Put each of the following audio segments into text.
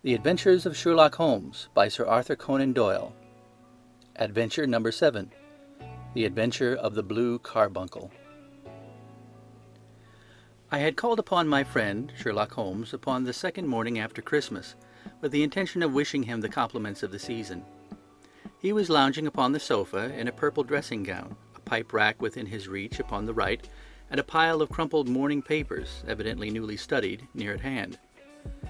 The Adventures of Sherlock Holmes by Sir Arthur Conan Doyle. Adventure number 7. The Adventure of the Blue Carbuncle. I had called upon my friend, Sherlock Holmes, upon the second morning after Christmas, with the intention of wishing him the compliments of the season. He was lounging upon the sofa in a purple dressing-gown, a pipe-rack within his reach upon the right, and a pile of crumpled morning papers, evidently newly studied, near at hand.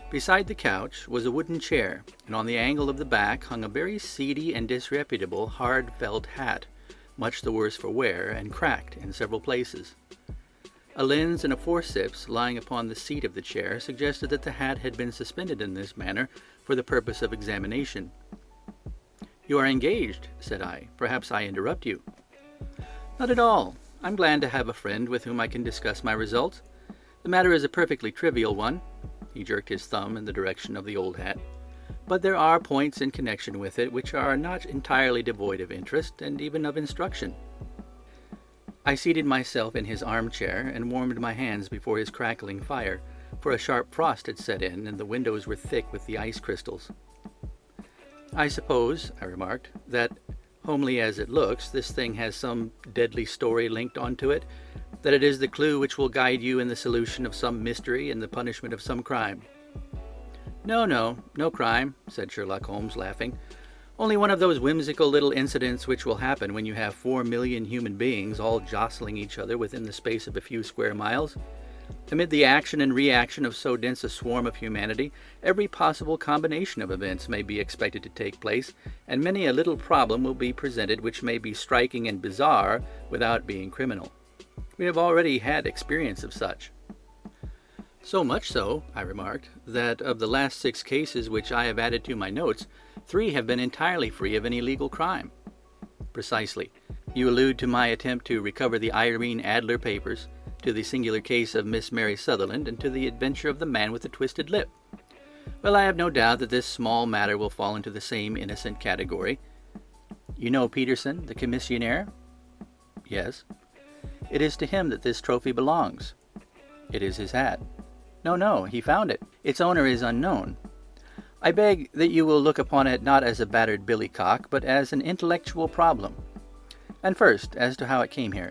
Beside the couch was a wooden chair, and on the angle of the back hung a very seedy and disreputable hard felt hat, much the worse for wear and cracked in several places. A lens and a forceps lying upon the seat of the chair suggested that the hat had been suspended in this manner for the purpose of examination. "You are engaged," said I. "Perhaps I interrupt you." "Not at all. I'm glad to have a friend with whom I can discuss my results. The matter is a perfectly trivial one." He jerked his thumb in the direction of the old hat. "But there are points in connection with it which are not entirely devoid of interest and even of instruction." I seated myself in his armchair and warmed my hands before his crackling fire, for a sharp frost had set in and the windows were thick with the ice crystals. "I suppose," I remarked, "that, homely as it looks, this thing has some deadly story linked onto it, that it is the clue which will guide you in the solution of some mystery and the punishment of some crime." No crime," said Sherlock Holmes, laughing. "Only one of those whimsical little incidents which will happen when you have 4,000,000 human beings all jostling each other within the space of a few square miles. Amid the action and reaction of so dense a swarm of humanity, every possible combination of events may be expected to take place, and many a little problem will be presented which may be striking and bizarre without being criminal. We have already had experience of such." "So much so," I remarked, "that of the last 6 cases which I have added to my notes, 3 have been entirely free of any legal crime." "Precisely. You allude to my attempt to recover the Irene Adler papers, to the singular case of Miss Mary Sutherland, and to the adventure of the man with the twisted lip. Well, I have no doubt that this small matter will fall into the same innocent category. You know Peterson, the commissionaire?" "Yes." "It is to him that this trophy belongs." "It is his hat." No, he found it. Its owner is unknown. I beg that you will look upon it not as a battered billycock, but as an intellectual problem. And first, as to how it came here.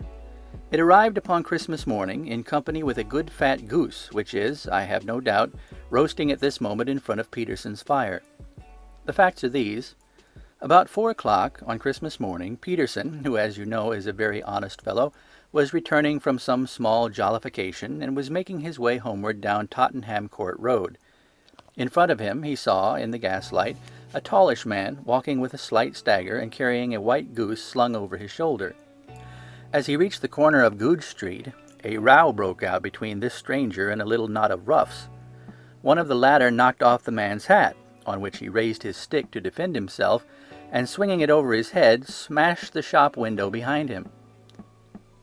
It arrived upon Christmas morning in company with a good fat goose, which is, I have no doubt, roasting at this moment in front of Peterson's fire. The facts are these. About 4 o'clock on Christmas morning, Peterson, who as you know is a very honest fellow, was returning from some small jollification and was making his way homeward down Tottenham Court Road. In front of him he saw, in the gaslight, a tallish man walking with a slight stagger and carrying a white goose slung over his shoulder. As he reached the corner of Goodge Street, a row broke out between this stranger and a little knot of roughs. One of the latter knocked off the man's hat, on which he raised his stick to defend himself, and swinging it over his head, smashed the shop window behind him.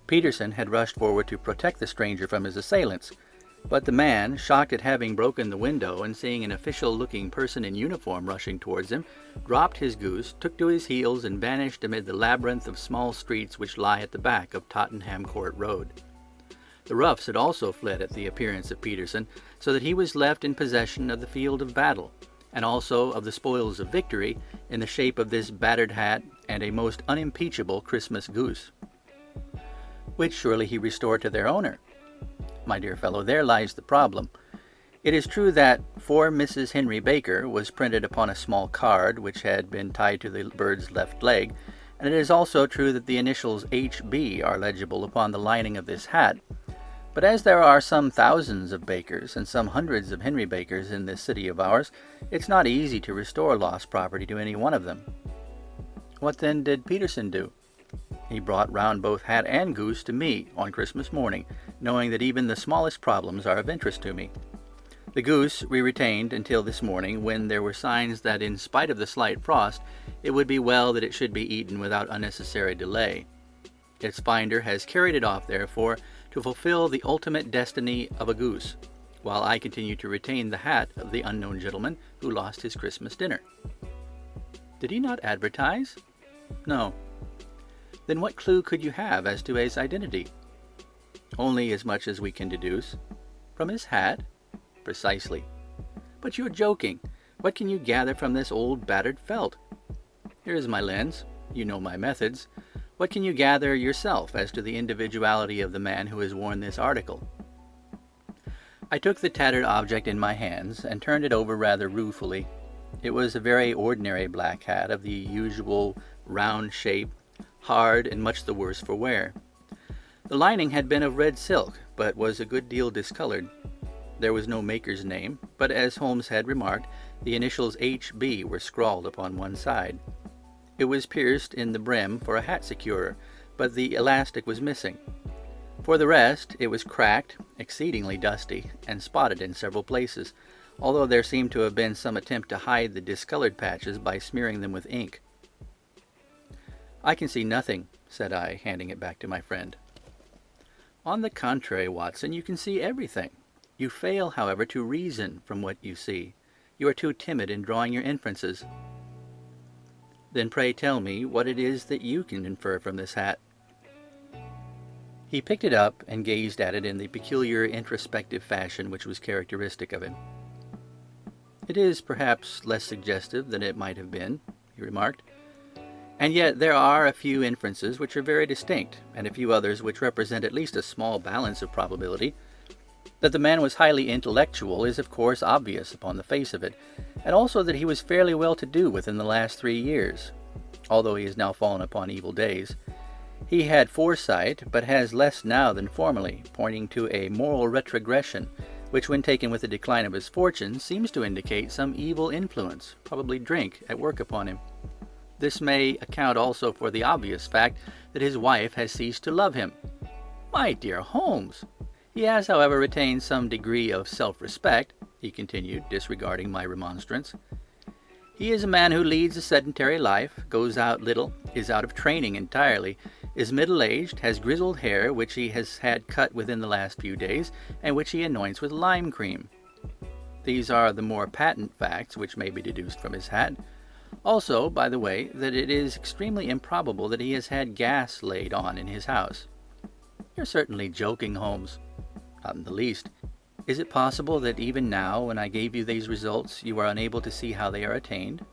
Peterson had rushed forward to protect the stranger from his assailants, but the man, shocked at having broken the window and seeing an official-looking person in uniform rushing towards him, dropped his goose, took to his heels, and vanished amid the labyrinth of small streets which lie at the back of Tottenham Court Road. The roughs had also fled at the appearance of Peterson, so that he was left in possession of the field of battle, and also of the spoils of victory in the shape of this battered hat and a most unimpeachable Christmas goose, which surely he restored to their owner. My dear fellow, there lies the problem. It is true that "For Mrs. Henry Baker" was printed upon a small card which had been tied to the bird's left leg, and it is also true that the initials H.B. are legible upon the lining of this hat. But as there are some thousands of Bakers and some hundreds of Henry Bakers in this city of ours, it's not easy to restore lost property to any one of them. What then did Peterson do? He brought round both hat and goose to me on Christmas morning, knowing that even the smallest problems are of interest to me. The goose we retained until this morning, when there were signs that in spite of the slight frost, it would be well that it should be eaten without unnecessary delay. Its finder has carried it off, therefore, to fulfill the ultimate destiny of a goose, while I continue to retain the hat of the unknown gentleman who lost his Christmas dinner. Did he not advertise? No. Then what clue could you have as to his identity? Only as much as we can deduce. From his hat? Precisely. But you're joking. What can you gather from this old battered felt? Here is my lens. You know my methods. What can you gather yourself as to the individuality of the man who has worn this article?" I took the tattered object in my hands and turned it over rather ruefully. It was a very ordinary black hat of the usual round shape, hard and much the worse for wear. The lining had been of red silk, but was a good deal discolored. There was no maker's name, but as Holmes had remarked, the initials H.B. were scrawled upon one side. It was pierced in the brim for a hat securer, but the elastic was missing. For the rest, it was cracked, exceedingly dusty, and spotted in several places, although there seemed to have been some attempt to hide the discolored patches by smearing them with ink. "I can see nothing," said I, handing it back to my friend. "On the contrary, Watson, you can see everything. You fail, however, to reason from what you see. You are too timid in drawing your inferences." "Then pray tell me what it is that you can infer from this hat." He picked it up and gazed at it in the peculiar introspective fashion which was characteristic of him. "It is perhaps less suggestive than it might have been," he remarked. "And yet there are a few inferences which are very distinct, and a few others which represent at least a small balance of probability. That the man was highly intellectual is of course obvious upon the face of it, and also that he was fairly well to do within the last 3 years, although he has now fallen upon evil days. He had foresight, but has less now than formerly, pointing to a moral retrogression, which when taken with the decline of his fortune seems to indicate some evil influence, probably drink, at work upon him. This may account also for the obvious fact that his wife has ceased to love him." "My dear Holmes!" "He has, however, retained some degree of self-respect," he continued, disregarding my remonstrance. "He is a man who leads a sedentary life, goes out little, is out of training entirely, is middle-aged, has grizzled hair which he has had cut within the last few days, and which he anoints with lime cream. These are the more patent facts which may be deduced from his hat. Also, by the way, that it is extremely improbable that he has had gas laid on in his house." "You're certainly joking, Holmes." "Not in the least. Is it possible that even now, when I gave you these results, you are unable to see how they are attained?"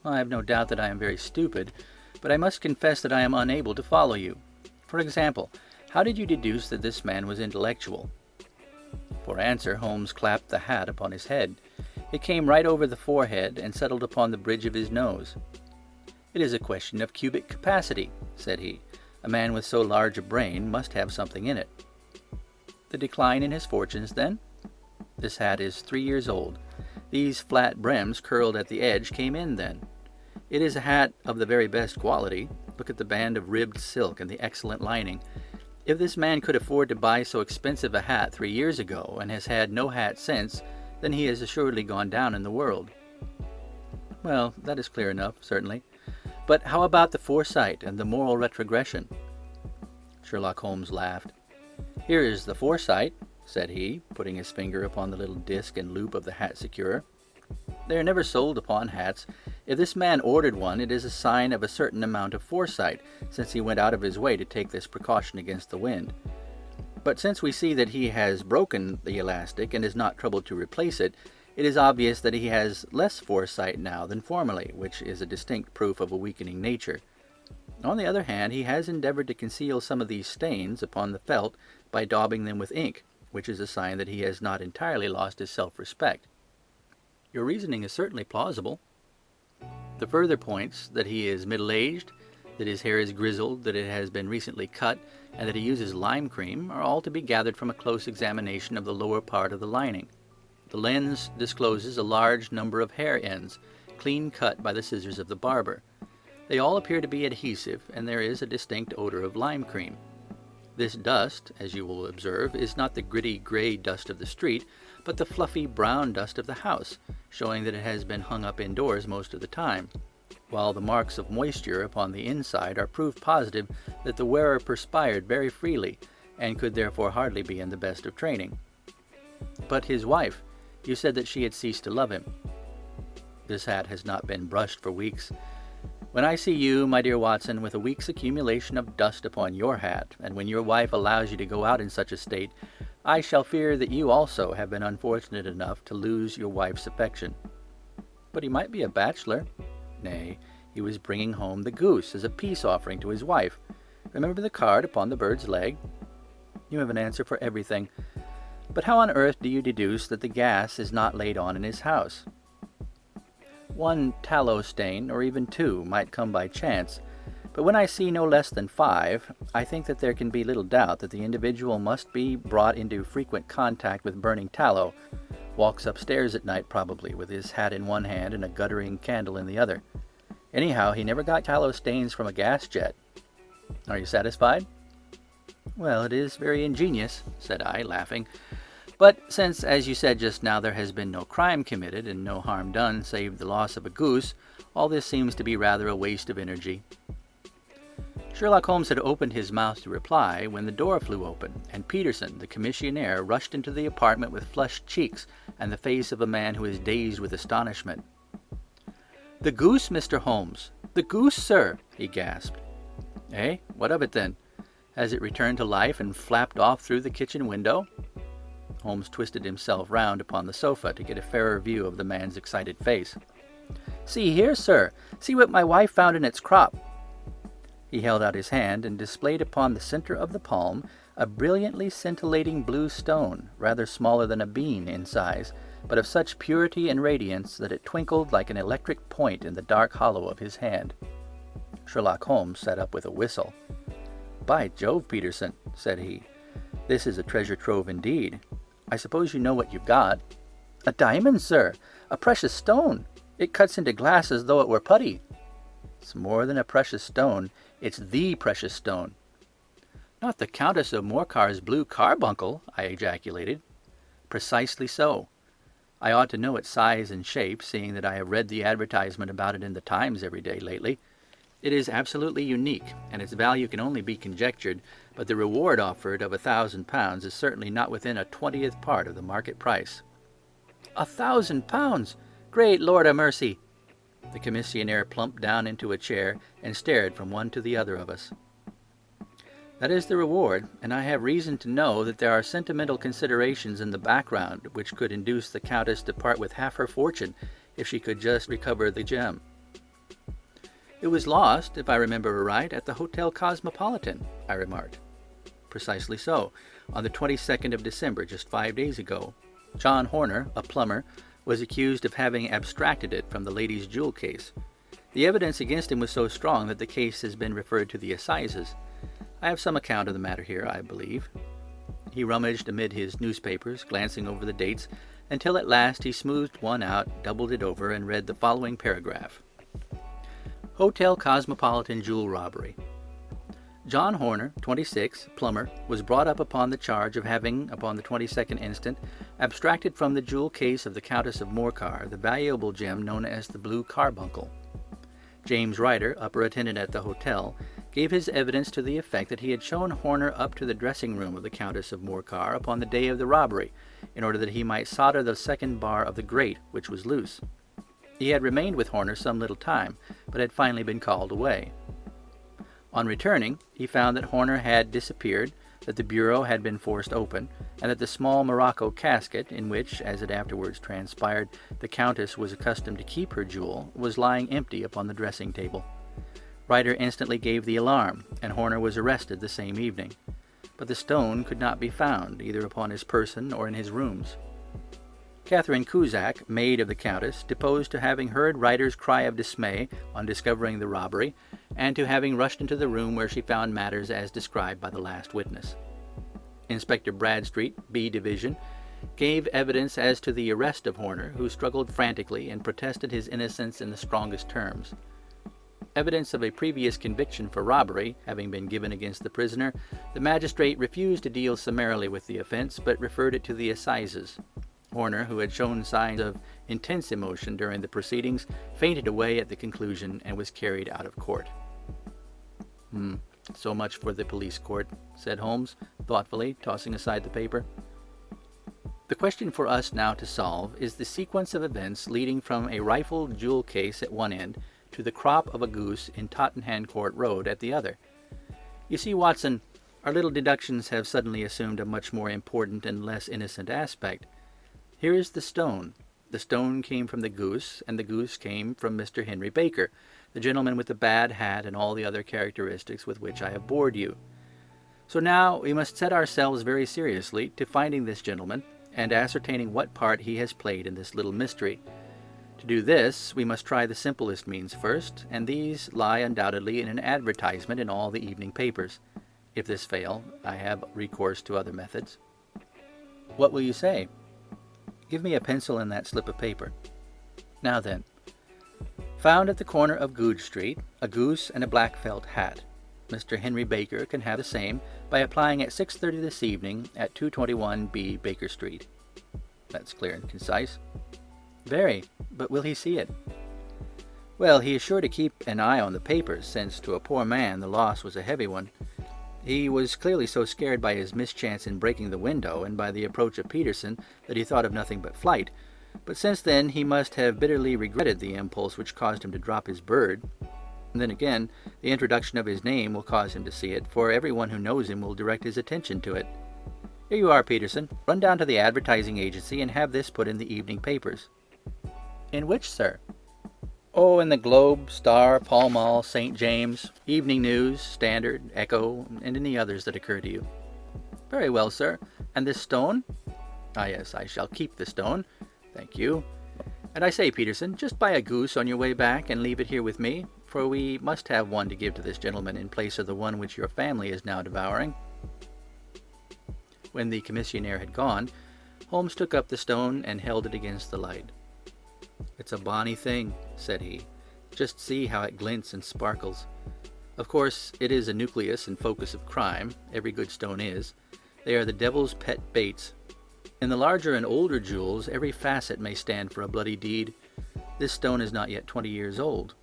"I have no doubt that I am very stupid, but I must confess that I am unable to follow you. For example, how did you deduce that this man was intellectual?" For answer, Holmes clapped the hat upon his head. It came right over the forehead and settled upon the bridge of his nose. "It is a question of cubic capacity," said he. "A man with so large a brain must have something in it." "The decline in his fortunes, then?" "This hat is 3 years old. These flat brims curled at the edge came in then. It is a hat of the very best quality. Look at the band of ribbed silk and the excellent lining. If this man could afford to buy so expensive a hat 3 years ago, and has had no hat since, then he has assuredly gone down in the world." "Well, that is clear enough, certainly. But how about the foresight and the moral retrogression?" Sherlock Holmes laughed. "Here is the foresight," said he, putting his finger upon the little disc and loop of the hat securer. "They are never sold upon hats. If this man ordered one, it is a sign of a certain amount of foresight, since he went out of his way to take this precaution against the wind. But since we see that he has broken the elastic and is not troubled to replace it, it is obvious that he has less foresight now than formerly, which is a distinct proof of a weakening nature. On the other hand, he has endeavored to conceal some of these stains upon the felt by daubing them with ink, which is a sign that he has not entirely lost his self-respect." "Your reasoning is certainly plausible." "The further points, that he is middle-aged, that his hair is grizzled, that it has been recently cut, and that he uses lime cream, are all to be gathered from a close examination of the lower part of the lining. The lens discloses a large number of hair ends, clean cut by the scissors of the barber. They all appear to be adhesive, and there is a distinct odor of lime cream. This dust, as you will observe, is not the gritty gray dust of the street, but the fluffy brown dust of the house, showing that it has been hung up indoors most of the time, while the marks of moisture upon the inside are proof positive that the wearer perspired very freely, and could therefore hardly be in the best of training." "But his wife, you said that she had ceased to love him." "This hat has not been brushed for weeks. When I see you, my dear Watson, with a week's accumulation of dust upon your hat, and when your wife allows you to go out in such a state, I shall fear that you also have been unfortunate enough to lose your wife's affection." But he might be a bachelor. Nay, he was bringing home the goose as a peace offering to his wife. Remember the card upon the bird's leg? You have an answer for everything. But how on earth do you deduce that the gas is not laid on in his house? One tallow stain, or even two, might come by chance, but when I see no less than 5, I think that there can be little doubt that the individual must be brought into frequent contact with burning tallow, walks upstairs at night probably, with his hat in one hand and a guttering candle in the other. Anyhow, he never got tallow stains from a gas jet. Are you satisfied? Well, it is very ingenious, said I, laughing. But since, as you said just now, there has been no crime committed and no harm done save the loss of a goose, all this seems to be rather a waste of energy. Sherlock Holmes had opened his mouth to reply when the door flew open, and Peterson, the commissionaire, rushed into the apartment with flushed cheeks and the face of a man who is dazed with astonishment. "The goose, Mr. Holmes! The goose, sir!" he gasped. "Eh? What of it, then? Has it returned to life and flapped off through the kitchen window?" Holmes twisted himself round upon the sofa to get a fairer view of the man's excited face. "See here, sir! See what my wife found in its crop!" He held out his hand and displayed upon the center of the palm a brilliantly scintillating blue stone, rather smaller than a bean in size, but of such purity and radiance that it twinkled like an electric point in the dark hollow of his hand. Sherlock Holmes sat up with a whistle. "By Jove, Peterson," said he, "this is a treasure trove indeed. I suppose you know what you've got." "A diamond, sir! A precious stone! It cuts into glass as though it were putty." "It's more than a precious stone. It's the precious stone." "Not the Countess of Morcar's blue carbuncle!" I ejaculated. "Precisely so. I ought to know its size and shape, seeing that I have read the advertisement about it in the Times every day lately. It is absolutely unique, and its value can only be conjectured, but the reward offered of £1,000 is certainly not within a 20th part of the market price." £1,000! Great Lord a mercy! The commissionaire plumped down into a chair and stared from one to the other of us. "That is the reward, and I have reason to know that there are sentimental considerations in the background which could induce the Countess to part with half her fortune if she could just recover the gem." "It was lost, if I remember aright, at the Hotel Cosmopolitan," I remarked. "Precisely so, on the 22nd of December, just 5 days ago. John Horner, a plumber, was accused of having abstracted it from the lady's jewel case. The evidence against him was so strong that the case has been referred to the assizes. I have some account of the matter here, I believe." He rummaged amid his newspapers, glancing over the dates, until at last he smoothed one out, doubled it over, and read the following paragraph. "Hotel Cosmopolitan Jewel Robbery. John Horner, 26, plumber, was brought up upon the charge of having, upon the 22nd instant, abstracted from the jewel case of the Countess of Morcar the valuable gem known as the blue carbuncle. James Ryder, upper attendant at the hotel, gave his evidence to the effect that he had shown Horner up to the dressing-room of the Countess of Morcar upon the day of the robbery, in order that he might solder the second bar of the grate, which was loose. He had remained with Horner some little time, but had finally been called away. On returning, he found that Horner had disappeared, that the bureau had been forced open, and that the small morocco casket, in which, as it afterwards transpired, the Countess was accustomed to keep her jewel, was lying empty upon the dressing-table. Ryder instantly gave the alarm, and Horner was arrested the same evening. But the stone could not be found, either upon his person or in his rooms. Catherine Cusack, maid of the Countess, deposed to having heard Ryder's cry of dismay on discovering the robbery, and to having rushed into the room where she found matters as described by the last witness. Inspector Bradstreet, B Division, gave evidence as to the arrest of Horner, who struggled frantically and protested his innocence in the strongest terms. Evidence of a previous conviction for robbery having been given against the prisoner, the magistrate refused to deal summarily with the offense, but referred it to the assizes. Horner, who had shown signs of intense emotion during the proceedings, fainted away at the conclusion and was carried out of court. So much for the police court," said Holmes, thoughtfully, tossing aside the paper. "The question for us now to solve is the sequence of events leading from a rifled jewel case at one end to the crop of a goose in Tottenham Court Road at the other. You see, Watson, our little deductions have suddenly assumed a much more important and less innocent aspect. Here is the stone, The stone came from the goose, and the goose came from Mr. Henry Baker, the gentleman with the bad hat and all the other characteristics with which I have bored you. So now we must set ourselves very seriously to finding this gentleman and ascertaining what part he has played in this little mystery. To do this, we must try the simplest means first, and these lie undoubtedly in an advertisement in all the evening papers. If this fail, I have recourse to other methods. What will you say? Give me a pencil and that slip of paper. Now then, found at the corner of Goodge Street, a goose and a black felt hat. Mr. Henry Baker can have the same by applying at 6:30 this evening at 221B Baker Street. That's clear and concise. Very, but will he see it? Well, he is sure to keep an eye on the papers, since to a poor man the loss was a heavy one. He was clearly so scared by his mischance in breaking the window and by the approach of Peterson that he thought of nothing but flight. But since then he must have bitterly regretted the impulse which caused him to drop his bird. And then again, the introduction of his name will cause him to see it, for everyone who knows him will direct his attention to it. Here you are, Peterson. Run down to the advertising agency and have this put in the evening papers. In which, sir? Oh, in the Globe, Star, Pall Mall, St. James, Evening News, Standard, Echo, and any others that occur to you. Very well, sir. And this stone? Ah, yes, I shall keep the stone. Thank you. And I say, Peterson, just buy a goose on your way back and leave it here with me, for we must have one to give to this gentleman in place of the one which your family is now devouring. When the commissionaire had gone, Holmes took up the stone and held it against the light. It's a bonny thing, said he. Just see how it glints and sparkles. Of course, it is a nucleus and focus of crime. Every good stone is. They are the devil's pet baits. In the larger and older jewels, every facet may stand for a bloody deed. This stone is not yet 20 years old.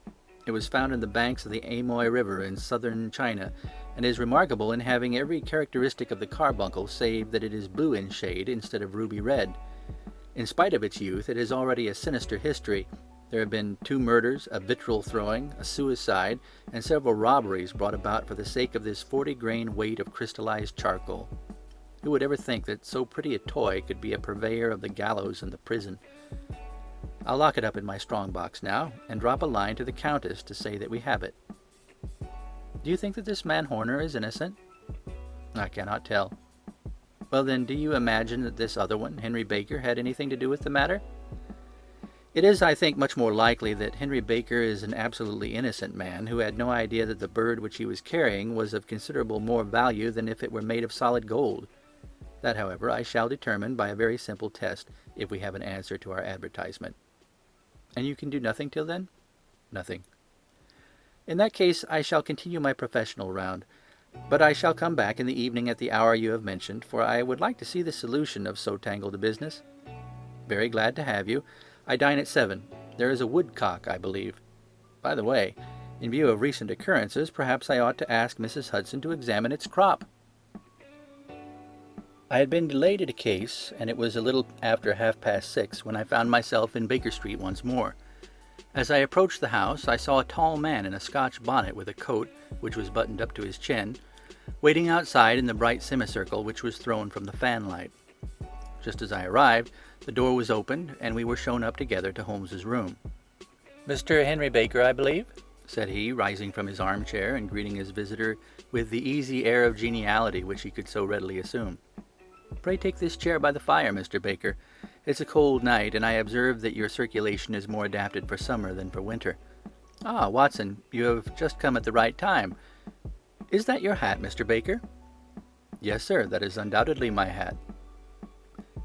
It was found in the banks of the Amoy River in southern China, and is remarkable in having every characteristic of the carbuncle, save that it is blue in shade instead of ruby red. In spite of its youth, it has already a sinister history. There have been 2 murders, a vitriol throwing, a suicide, and several robberies brought about for the sake of this 40-grain weight of crystallized charcoal. Who would ever think that so pretty a toy could be a purveyor of the gallows and the prison? I'll lock it up in my strong box now, and drop a line to the Countess to say that we have it. Do you think that this man Horner is innocent? I cannot tell. Well then, do you imagine that this other one, Henry Baker, had anything to do with the matter? It is, I think, much more likely that Henry Baker is an absolutely innocent man who had no idea that the bird which he was carrying was of considerable more value than if it were made of solid gold. That, however, I shall determine by a very simple test if we have an answer to our advertisement. And you can do nothing till then? Nothing. In that case, I shall continue my professional round. But I shall come back in the evening at the hour you have mentioned, for I would like to see the solution of so tangled a business. Very glad to have you. I dine at 7. There is a woodcock, I believe. By the way, in view of recent occurrences, perhaps I ought to ask Mrs. Hudson to examine its crop. I had been delayed at a case, and it was a little after 6:30 when I found myself in Baker Street once more. As I approached the house, I saw a tall man in a Scotch bonnet with a coat, which was buttoned up to his chin, waiting outside in the bright semicircle which was thrown from the fanlight. Just as I arrived, the door was opened, and we were shown up together to Holmes's room. "Mr. Henry Baker, I believe?" said he, rising from his armchair and greeting his visitor with the easy air of geniality which he could so readily assume. "Pray take this chair by the fire, Mr. Baker. It's a cold night, and I observe that your circulation is more adapted for summer than for winter. Ah, Watson, you have just come at the right time. Is that your hat, Mr. Baker?" "Yes, sir, that is undoubtedly my hat."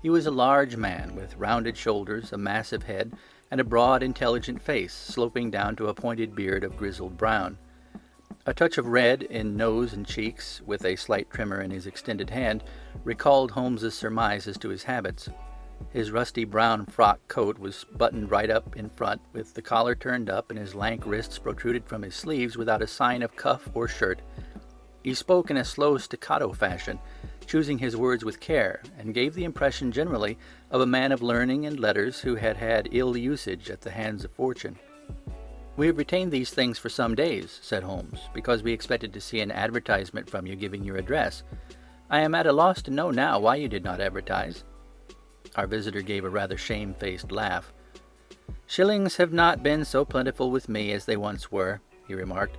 He was a large man, with rounded shoulders, a massive head, and a broad, intelligent face, sloping down to a pointed beard of grizzled brown. A touch of red in nose and cheeks, with a slight tremor in his extended hand, recalled Holmes's surmise as to his habits. His rusty brown frock coat was buttoned right up in front, with the collar turned up, and his lank wrists protruded from his sleeves without a sign of cuff or shirt. He spoke in a slow staccato fashion, choosing his words with care, and gave the impression generally of a man of learning and letters who had had ill usage at the hands of fortune. "We have retained these things for some days," said Holmes, "because we expected to see an advertisement from you giving your address. I am at a loss to know now why you did not advertise." Our visitor gave a rather shamefaced laugh. "Shillings have not been so plentiful with me as they once were," he remarked.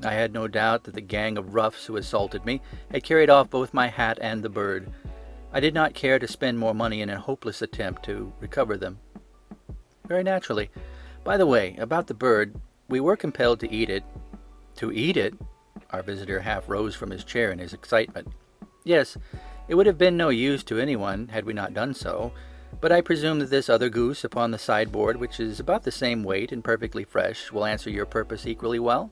"I had no doubt that the gang of roughs who assaulted me had carried off both my hat and the bird. I did not care to spend more money in a hopeless attempt to recover them." "Very naturally. By the way, about the bird, we were compelled to eat it." "To eat it?" Our visitor half rose from his chair in his excitement. "Yes, it would have been no use to anyone had we not done so. But I presume that this other goose upon the sideboard, which is about the same weight and perfectly fresh, will answer your purpose equally well?"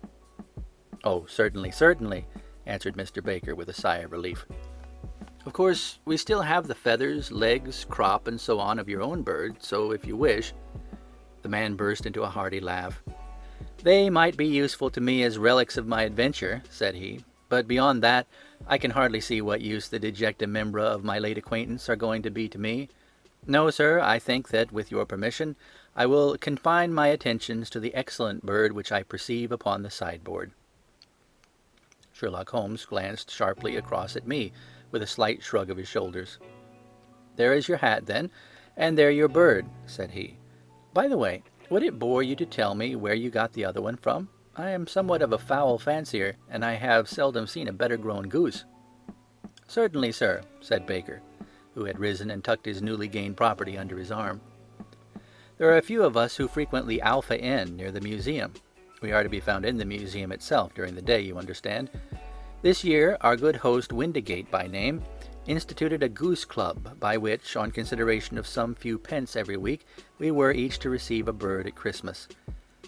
"Oh, certainly, certainly," answered Mr. Baker with a sigh of relief. "Of course, we still have the feathers, legs, crop, and so on of your own bird, so if you wish—" The man burst into a hearty laugh. "They might be useful to me as relics of my adventure," said he, "but beyond that, I can hardly see what use the dejecta membra of my late acquaintance are going to be to me. No, sir, I think that, with your permission, I will confine my attentions to the excellent bird which I perceive upon the sideboard." Sherlock Holmes glanced sharply across at me, with a slight shrug of his shoulders. "There is your hat, then, and there your bird," said he. "By the way, would it bore you to tell me where you got the other one from? I am somewhat of a fowl fancier, and I have seldom seen a better-grown goose." "Certainly, sir," said Baker, who had risen and tucked his newly gained property under his arm. "There are a few of us who frequent the Alpha Inn near the museum. We are to be found in the museum itself during the day, you understand. This year our good host, Windigate by name, instituted a goose club, by which, on consideration of some few pence every week, we were each to receive a bird at Christmas.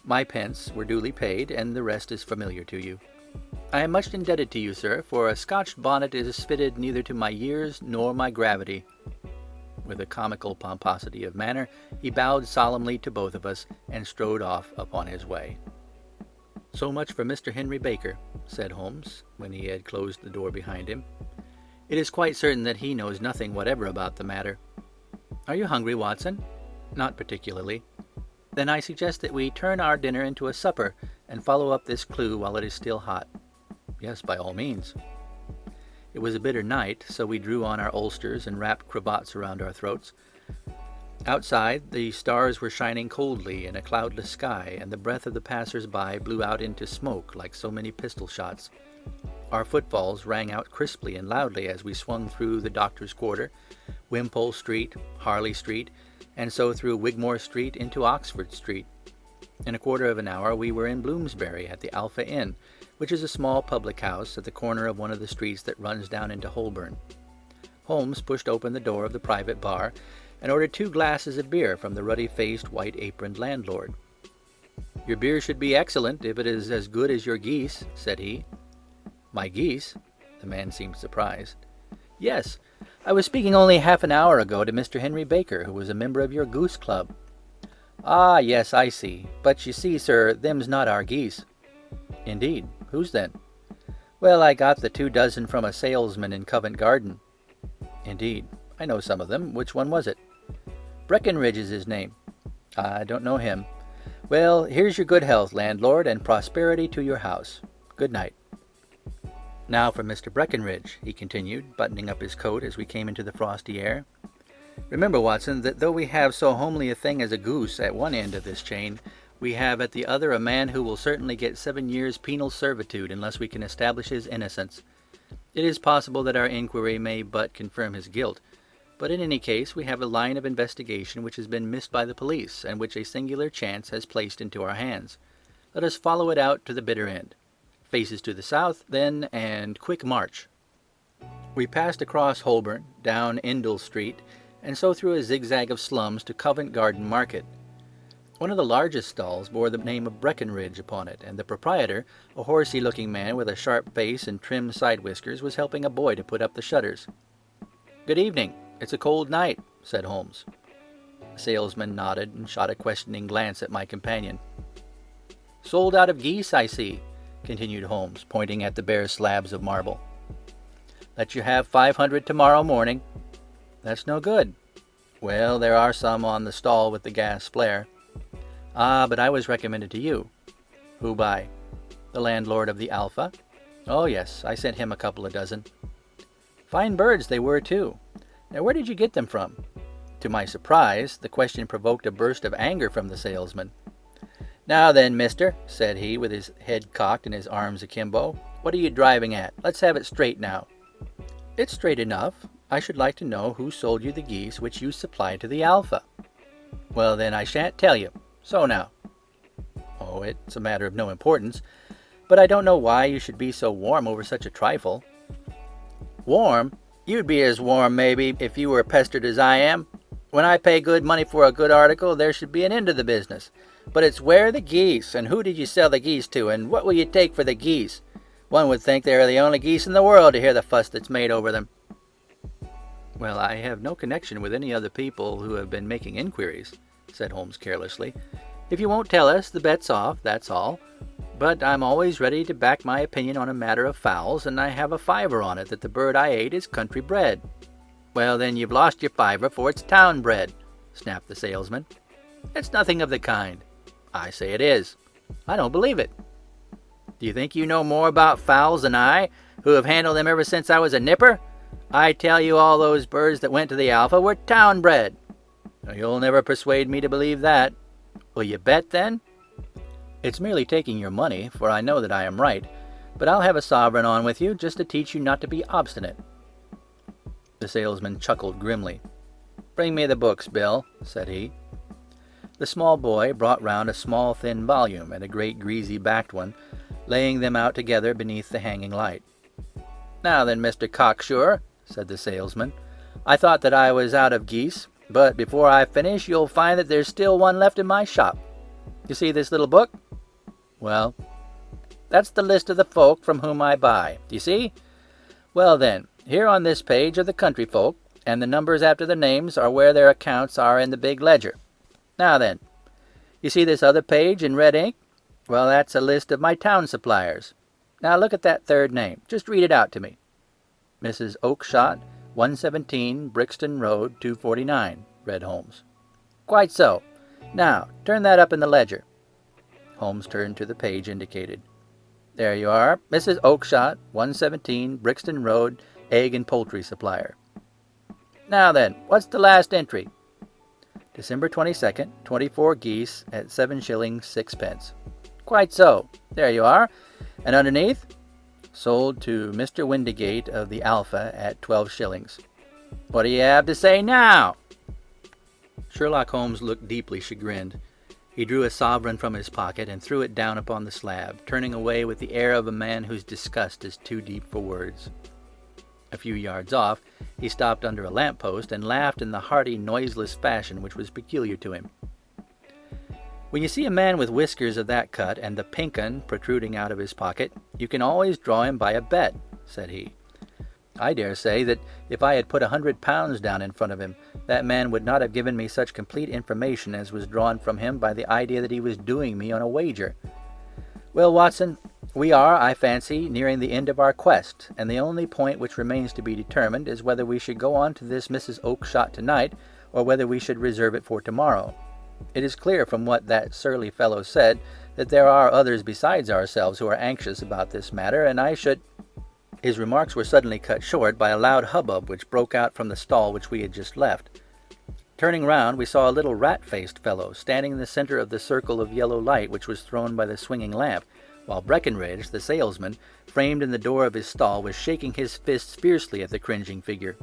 My pence were duly paid, and the rest is familiar to you. I am much indebted to you, sir, for a Scotch bonnet is fitted neither to my years nor my gravity." With a comical pomposity of manner, he bowed solemnly to both of us, and strode off upon his way. "So much for Mr. Henry Baker," said Holmes, when he had closed the door behind him. "It is quite certain that he knows nothing whatever about the matter. Are you hungry, Watson?" "Not particularly." "Then I suggest that we turn our dinner into a supper, and follow up this clue while it is still hot." "Yes, by all means." It was a bitter night, so we drew on our ulsters and wrapped cravats around our throats. Outside, the stars were shining coldly in a cloudless sky, and the breath of the passers-by blew out into smoke like so many pistol shots. Our footfalls rang out crisply and loudly as we swung through the Doctor's Quarter, Wimpole Street, Harley Street, and so through Wigmore Street into Oxford Street. In a quarter of an hour we were in Bloomsbury at the Alpha Inn, which is a small public house at the corner of one of the streets that runs down into Holborn. Holmes pushed open the door of the private bar, and ordered 2 glasses of beer from the ruddy-faced, white-aproned landlord. "Your beer should be excellent, if it is as good as your geese," said he. "My geese?" The man seemed surprised. "Yes. I was speaking only half an hour ago to Mr. Henry Baker, who was a member of your goose club." "Ah, yes, I see. But you see, sir, them's not our geese." "Indeed. Whose then?" "Well, I got the 2 dozen from a salesman in Covent Garden." "Indeed. I know some of them. Which one was it?" "Breckenridge is his name." "I don't know him. Well, here's your good health, landlord, and prosperity to your house. Good night." "Now for Mr. Breckenridge," he continued, buttoning up his coat as we came into the frosty air. "Remember, Watson, that though we have so homely a thing as a goose at one end of this chain, we have at the other a man who will certainly get 7 years' penal servitude unless we can establish his innocence. It is possible that our inquiry may but confirm his guilt, but in any case we have a line of investigation which has been missed by the police, and which a singular chance has placed into our hands. Let us follow it out to the bitter end. Faces to the south, then, and quick march." We passed across Holborn, down Indal Street, and so through a zigzag of slums to Covent Garden Market. One of the largest stalls bore the name of Breckenridge upon it, and the proprietor, a horsey-looking man with a sharp face and trim side-whiskers, was helping a boy to put up the shutters. "Good evening. It's a cold night," said Holmes. The salesman nodded and shot a questioning glance at my companion. "Sold out of geese, I see," continued Holmes, pointing at the bare slabs of marble. "Let you have 500 tomorrow morning." "That's no good." "Well, there are some on the stall with the gas flare." "Ah, but I was recommended to you." "Who by?" "The landlord of the Alpha." "Oh, yes, I sent him a couple of dozen." "Fine birds they were, too. Now, where did you get them from?" To my surprise, the question provoked a burst of anger from the salesman. "Now then, mister," said he, with his head cocked and his arms akimbo, "what are you driving at? Let's have it straight now." "It's straight enough. I should like to know who sold you the geese which you supplied to the Alpha." "Well, then, I shan't tell you. So now." "Oh, it's a matter of no importance, but I don't know why you should be so warm over such a trifle." "Warm? You'd be as warm, maybe, if you were pestered as I am. When I pay good money for a good article, there should be an end to the business. But it's where are the geese, and who did you sell the geese to, and what will you take for the geese? One would think they are the only geese in the world to hear the fuss that's made over them." "Well, I have no connection with any other people who have been making inquiries," said Holmes carelessly. "If you won't tell us, the bet's off, that's all. But I'm always ready to back my opinion on a matter of fowls, and I have a fiver on it that the bird I ate is country bred." "Well, then, you've lost your fiver, for it's town bred," snapped the salesman. "It's nothing of the kind." "I say it is." "I don't believe it." "Do you think you know more about fowls than I, who have handled them ever since I was a nipper? I tell you all those birds that went to the Alpha were town bred." "You'll never persuade me to believe that." "Will you bet, then?" "It's merely taking your money, for I know that I am right. But I'll have a sovereign on with you, just to teach you not to be obstinate." The salesman chuckled grimly. "Bring me the books, Bill," said he. The small boy brought round a small thin volume and a great greasy-backed one, laying them out together beneath the hanging light. "Now then, Mr. Cocksure," said the salesman, "I thought that I was out of geese, but before I finish you'll find that there's still one left in my shop. You see this little book? Well, that's the list of the folk from whom I buy. Do you see? Well then, here on this page are the country folk, and the numbers after the names are where their accounts are in the big ledger. Now then, you see this other page in red ink? Well, that's a list of my town suppliers. Now look at that third name. Just read it out to me." "Mrs. Oakshott, 117 Brixton Road, 249, read Holmes. "Quite so. Now, turn that up in the ledger." Holmes turned to the page indicated. "There you are. Mrs. Oakshott, 117 Brixton Road, egg and poultry supplier. Now then, what's the last entry?" "December 22nd, 24 geese at 7 shillings 6 pence. "Quite so. There you are. And underneath? Sold to Mr. Windigate of the Alpha at 12 shillings. What do you have to say now?" Sherlock Holmes looked deeply chagrined. He drew a sovereign from his pocket and threw it down upon the slab, turning away with the air of a man whose disgust is too deep for words. A few yards off, he stopped under a lamp-post and laughed in the hearty, noiseless fashion which was peculiar to him. "When you see a man with whiskers of that cut and the pink 'un protruding out of his pocket, you can always draw him by a bet," said he. "I dare say that if I had put £100 down in front of him, that man would not have given me such complete information as was drawn from him by the idea that he was doing me on a wager. Well, Watson, we are, I fancy, nearing the end of our quest, and the only point which remains to be determined is whether we should go on to this Mrs. Oakshott tonight, or whether we should reserve it for tomorrow. It is clear from what that surly fellow said that there are others besides ourselves who are anxious about this matter, and I should—" His remarks were suddenly cut short by a loud hubbub which broke out from the stall which we had just left. Turning round, we saw a little rat-faced fellow standing in the center of the circle of yellow light which was thrown by the swinging lamp, while Breckenridge, the salesman, framed in the door of his stall, was shaking his fists fiercely at the cringing figure.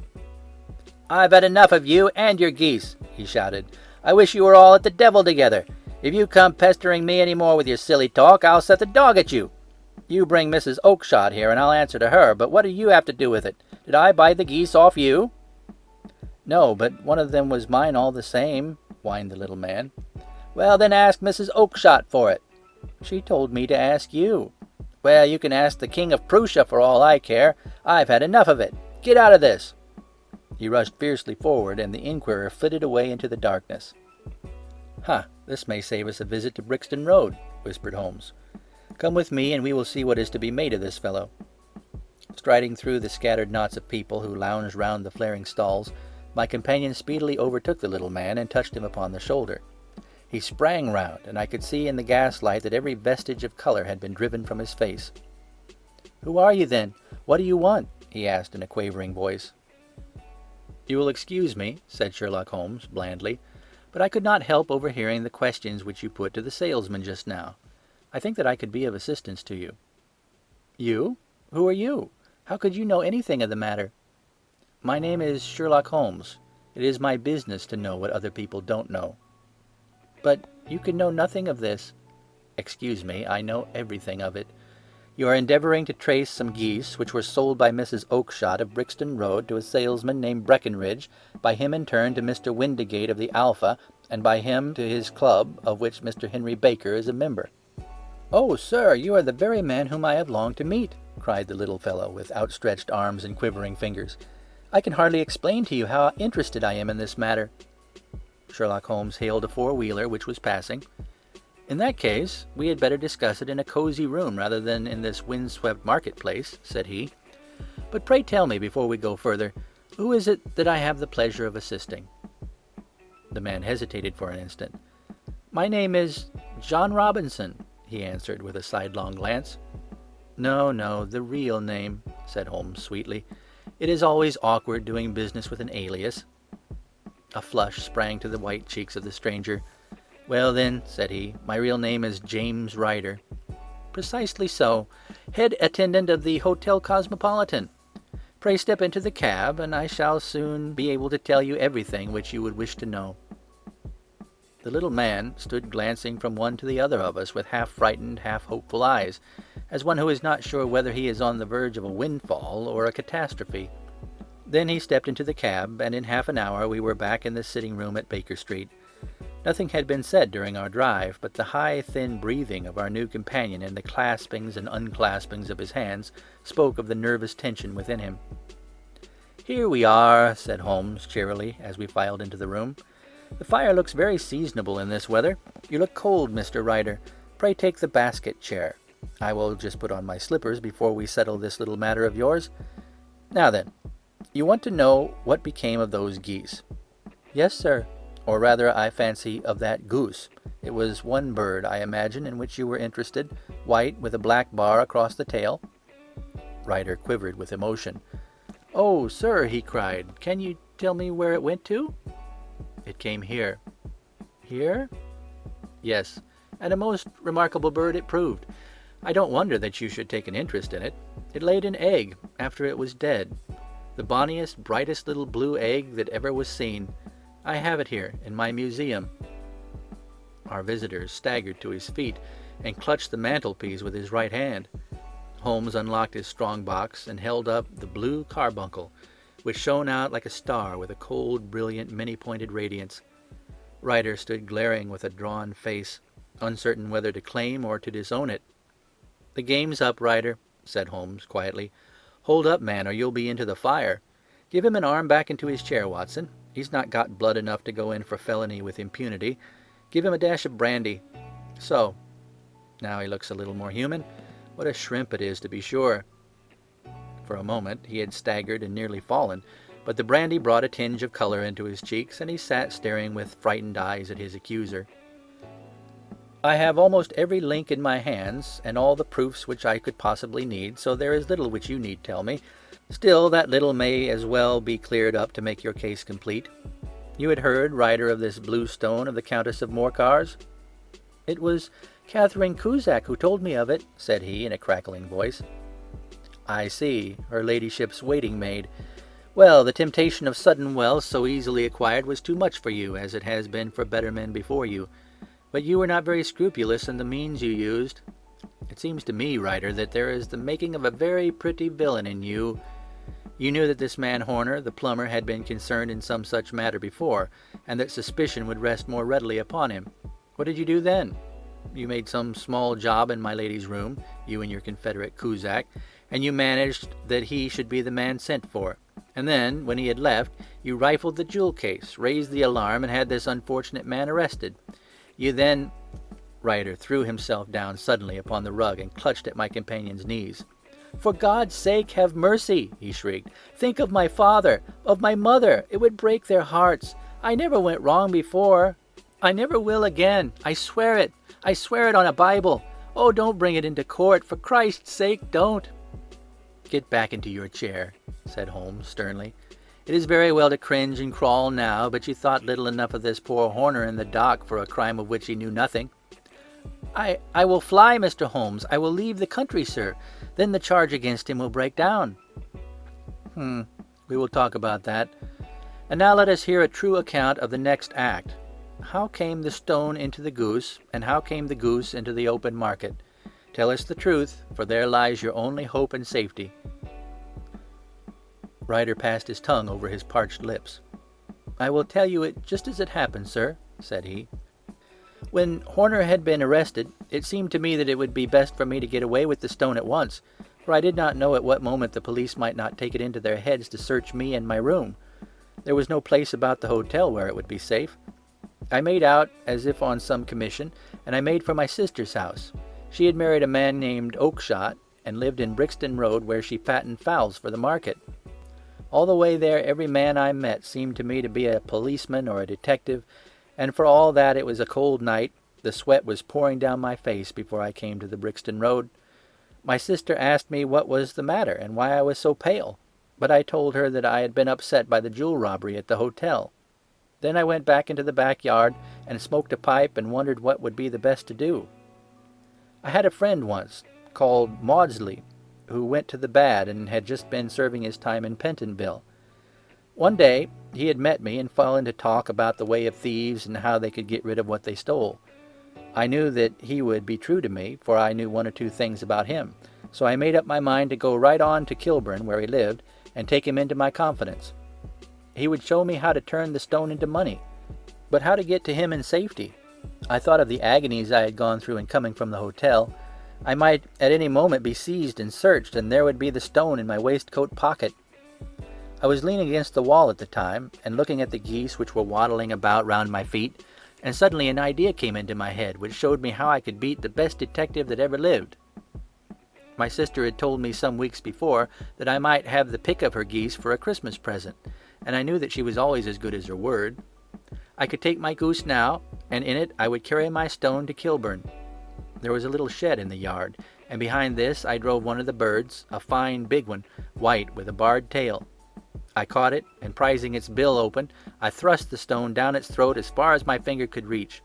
"I've had enough of you and your geese," he shouted. "I wish you were all at the devil together. If you come pestering me any more with your silly talk, I'll set the dog at you. You bring Mrs. Oakshott here, and I'll answer to her, but what do you have to do with it? Did I buy the geese off you?" "No, but one of them was mine all the same," whined the little man. "Well, then ask Mrs. Oakshott for it." "She told me to ask you." "Well, you can ask the King of Prussia for all I care. I've had enough of it. Get out of this." He rushed fiercely forward, and the inquirer flitted away into the darkness. "Ha, this may save us a visit to Brixton Road," whispered Holmes. "Come with me, and we will see what is to be made of this fellow." Striding through the scattered knots of people who lounged round the flaring stalls, my companion speedily overtook the little man and touched him upon the shoulder. He sprang round, and I could see in the gaslight that every vestige of color had been driven from his face. "Who are you, then? What do you want?" he asked in a quavering voice. "You will excuse me," said Sherlock Holmes, blandly, "but I could not help overhearing the questions which you put to the salesman just now. I think that I could be of assistance to you." "You? Who are you? How could you know anything of the matter?" "My name is Sherlock Holmes. It is my business to know what other people don't know." "But you can know nothing of this." "Excuse me, I know everything of it. You are endeavouring to trace some geese which were sold by Mrs. Oakshott of Brixton Road to a salesman named Breckenridge, by him in turn to Mr. Windigate of the Alpha, and by him to his club, of which Mr. Henry Baker is a member." "Oh, sir, you are the very man whom I have longed to meet," cried the little fellow, with outstretched arms and quivering fingers. "I can hardly explain to you how interested I am in this matter." Sherlock Holmes hailed a four-wheeler which was passing. "In that case, we had better discuss it in a cosy room rather than in this wind-swept market-place," said he. "But pray tell me, before we go further, who is it that I have the pleasure of assisting?" The man hesitated for an instant. "My name is John Robinson," he answered with a sidelong glance. No, the real name," said Holmes sweetly. "It is always awkward doing business with an alias." A flush sprang to the white cheeks of the stranger. "Well, then," said he, "my real name is James Ryder." "Precisely so. Head attendant of the Hotel Cosmopolitan. Pray step into the cab, and I shall soon be able to tell you everything which you would wish to know." The little man stood glancing from one to the other of us with half-frightened, half-hopeful eyes, as one who is not sure whether he is on the verge of a windfall or a catastrophe. Then he stepped into the cab, and in half an hour we were back in the sitting-room at Baker Street. Nothing had been said during our drive, but the high, thin breathing of our new companion and the claspings and unclaspings of his hands spoke of the nervous tension within him. "Here we are," said Holmes cheerily, as we filed into the room. "The fire looks very seasonable in this weather. You look cold, Mr. Ryder. Pray take the basket chair. I will just put on my slippers before we settle this little matter of yours. Now then, you want to know what became of those geese?" "Yes, sir. Or rather, I fancy, of that goose. It was one bird, I imagine, in which you were interested, white with a black bar across the tail." Ryder quivered with emotion. "Oh, sir," he cried, "can you tell me where it went to?" "It came here." "Here?" "Yes, and a most remarkable bird it proved. I don't wonder that you should take an interest in it. It laid an egg after it was dead. The bonniest, brightest little blue egg that ever was seen. I have it here in my museum." Our visitor staggered to his feet and clutched the mantelpiece with his right hand. Holmes unlocked his strong box and held up the blue carbuncle, which shone out like a star with a cold, brilliant, many-pointed radiance. Ryder stood glaring with a drawn face, uncertain whether to claim or to disown it. "The game's up, Ryder," said Holmes quietly. "Hold up, man, or you'll be into the fire. Give him an arm back into his chair, Watson. He's not got blood enough to go in for felony with impunity. Give him a dash of brandy. So. Now he looks a little more human. What a shrimp it is, to be sure." For a moment he had staggered and nearly fallen, but the brandy brought a tinge of color into his cheeks, and he sat staring with frightened eyes at his accuser. "I have almost every link in my hands, and all the proofs which I could possibly need, so there is little which you need tell me. Still, that little may as well be cleared up to make your case complete. You had heard, Ryder, of this blue stone of the Countess of Morcar's?" "It was Catherine Cusack who told me of it," said he in a crackling voice. "I see, her ladyship's waiting-maid. Well, the temptation of sudden wealth so easily acquired was too much for you, as it has been for better men before you. But you were not very scrupulous in the means you used. It seems to me, Ryder, that there is the making of a very pretty villain in you. You knew that this man Horner, the plumber, had been concerned in some such matter before, and that suspicion would rest more readily upon him. What did you do then? You made some small job in my lady's room, you and your confederate Cusack, and you managed that he should be the man sent for. And then, when he had left, you rifled the jewel case, raised the alarm, and had this unfortunate man arrested. You then—" Ryder threw himself down suddenly upon the rug and clutched at my companion's knees. "For God's sake, have mercy!" he shrieked. "Think of my father, of my mother. It would break their hearts. I never went wrong before. I never will again. I swear it. I swear it on a Bible. Oh, don't bring it into court. For Christ's sake, don't." "Get back into your chair," said Holmes sternly. It is very well to cringe and crawl now, but you thought little enough of this poor Horner in the dock for a crime of which he knew nothing. I will fly, Mr. Holmes. I will leave the country, sir. Then the charge against him will break down. We will talk about that. And now let us hear a true account of the next act. How came the stone into the goose, and how came the goose into the open market? Tell us the truth, for there lies your only hope and safety. Ryder passed his tongue over his parched lips. I will tell you it just as it happened, sir, said he. When Horner had been arrested, it seemed to me that it would be best for me to get away with the stone at once, for I did not know at what moment the police might not take it into their heads to search me and my room. There was no place about the hotel where it would be safe. I made out as if on some commission, and I made for my sister's house. She had married a man named Oakshott, and lived in Brixton Road, where she fattened fowls for the market. All the way there every man I met seemed to me to be a policeman or a detective, and for all that it was a cold night, the sweat was pouring down my face before I came to the Brixton Road. My sister asked me what was the matter, and why I was so pale, but I told her that I had been upset by the jewel robbery at the hotel. Then I went back into the backyard and smoked a pipe and wondered what would be the best to do. I had a friend once, called Maudsley, who went to the bad and had just been serving his time in Pentonville. One day he had met me and fell into talk about the way of thieves and how they could get rid of what they stole. I knew that he would be true to me, for I knew one or two things about him, so I made up my mind to go right on to Kilburn, where he lived, and take him into my confidence. He would show me how to turn the stone into money, but how to get to him in safety. I thought of the agonies I had gone through in coming from the hotel. I might at any moment be seized and searched, and there would be the stone in my waistcoat pocket. I was leaning against the wall at the time, and looking at the geese which were waddling about round my feet, and suddenly an idea came into my head which showed me how I could beat the best detective that ever lived. My sister had told me some weeks before that I might have the pick of her geese for a Christmas present, and I knew that she was always as good as her word. I could take my goose now, and in it I would carry my stone to Kilburn. There was a little shed in the yard, and behind this I drove one of the birds, a fine big one, white with a barred tail. I caught it, and prizing its bill open, I thrust the stone down its throat as far as my finger could reach.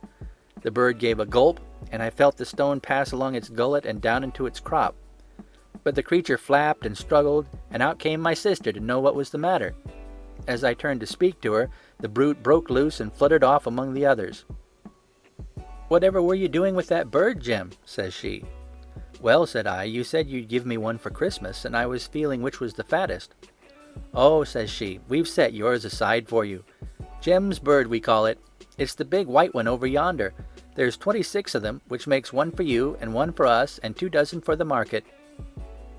The bird gave a gulp, and I felt the stone pass along its gullet and down into its crop. But the creature flapped and struggled, and out came my sister to know what was the matter. As I turned to speak to her, the brute broke loose and fluttered off among the others. "Whatever were you doing with that bird, Jem?" says she. "Well," said I, "you said you'd give me one for Christmas, and I was feeling which was the fattest." "Oh," says she, "we've set yours aside for you. Jem's bird, we call it. It's the big white one over yonder. There's 26 of them, which makes one for you and one for us and 2 dozen for the market."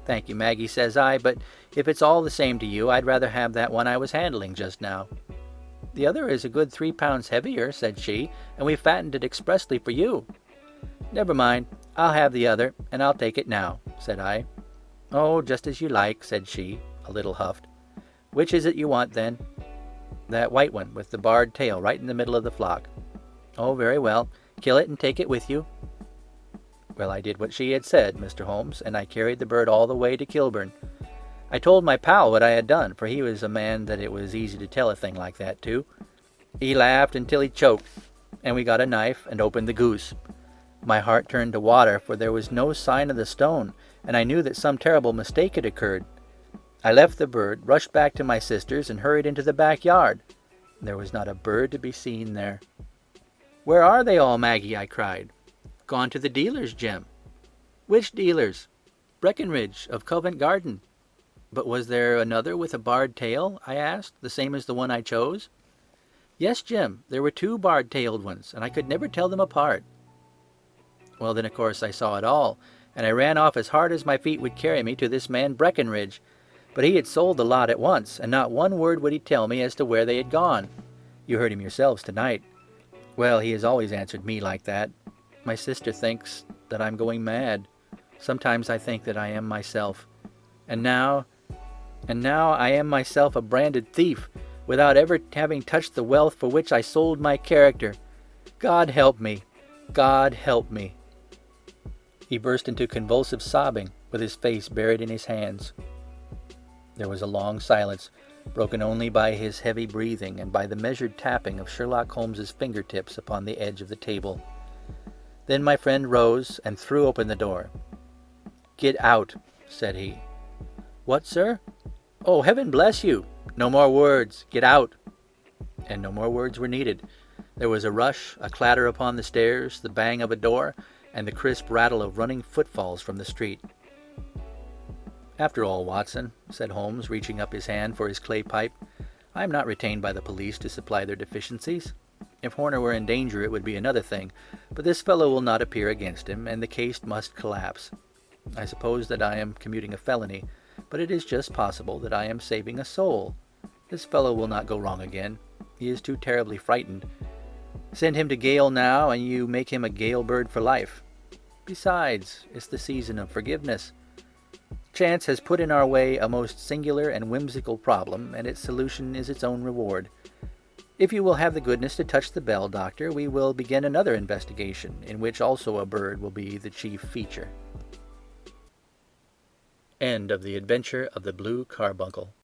"Thank you, Maggie," says I, "but if it's all the same to you, I'd rather have that one I was handling just now." "The other is a good 3 pounds heavier," said she, "and we fattened it expressly for you." "Never mind, I'll have the other, and I'll take it now," said I. "Oh, just as you like," said she, a little huffed. "Which is it you want, then?" "That white one, with the barred tail, right in the middle of the flock." "Oh, very well. Kill it and take it with you." Well, I did what she had said, Mr. Holmes, and I carried the bird all the way to Kilburn. I told my pal what I had done, for he was a man that it was easy to tell a thing like that to. He laughed until he choked, and we got a knife and opened the goose. My heart turned to water, for there was no sign of the stone, and I knew that some terrible mistake had occurred. I left the bird, rushed back to my sister's, and hurried into the backyard. There was not a bird to be seen there. "Where are they all, Maggie?" I cried. "Gone to the dealers, Jem." "Which dealers?" "Breckenridge, of Covent Garden." "But was there another with a barred tail?" I asked, "the same as the one I chose?" "Yes, Jem, there were 2 barred-tailed ones, and I could never tell them apart." Well, then, of course, I saw it all, and I ran off as hard as my feet would carry me to this man Breckenridge. But he had sold the lot at once, and not one word would he tell me as to where they had gone. You heard him yourselves tonight. Well, he has always answered me like that. My sister thinks that I'm going mad. Sometimes I think that I am myself. And now I am myself a branded thief, without ever having touched the wealth for which I sold my character. God help me! God help me!" He burst into convulsive sobbing, with his face buried in his hands. There was a long silence, broken only by his heavy breathing and by the measured tapping of Sherlock Holmes's fingertips upon the edge of the table. Then my friend rose and threw open the door. "Get out," said he. "What, sir?" "Oh, heaven bless you! No more words. Get out." And no more words were needed. There was a rush, a clatter upon the stairs, the bang of a door, and the crisp rattle of running footfalls from the street. "After all, Watson," said Holmes, reaching up his hand for his clay pipe, "I am not retained by the police to supply their deficiencies. If Horner were in danger it would be another thing, but this fellow will not appear against him, and the case must collapse. I suppose that I am commuting a felony, but it is just possible that I am saving a soul. This fellow will not go wrong again. He is too terribly frightened. Send him to gaol now, and you make him a gaol bird for life. Besides, it's the season of forgiveness. Chance has put in our way a most singular and whimsical problem, and its solution is its own reward. If you will have the goodness to touch the bell, Doctor, we will begin another investigation, in which also a bird will be the chief feature." End of The Adventure of the Blue Carbuncle.